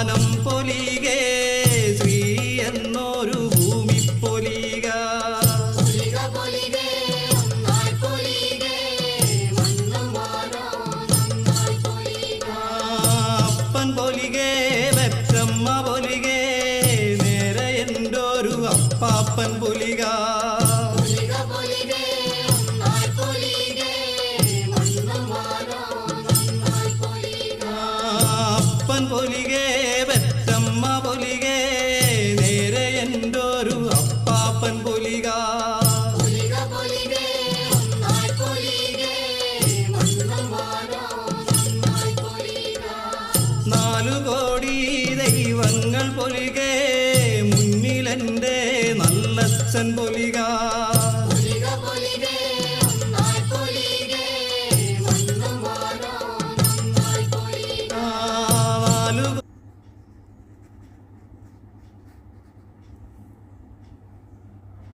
വാനം പൊലികെ ശ്രീ എന്നൊരു ഭൂമി പൊലിക അപ്പൻ പൊലികെ വെച്ചമ്മ പൊലികെ നേരെ എന്റൊരു അപ്പാപ്പൻ പൊലിക അപ്പൻ പൊലികെ വെച്ചമ്മ പൊലികെ നേരെ എന്റൊരു അപ്പാപ്പൻ പൊലിക നാലു കോടി ദൈവങ്ങൾ പൊലികെ മുന്നിലെന്റെ നല്ലച്ഛൻ പൊലിക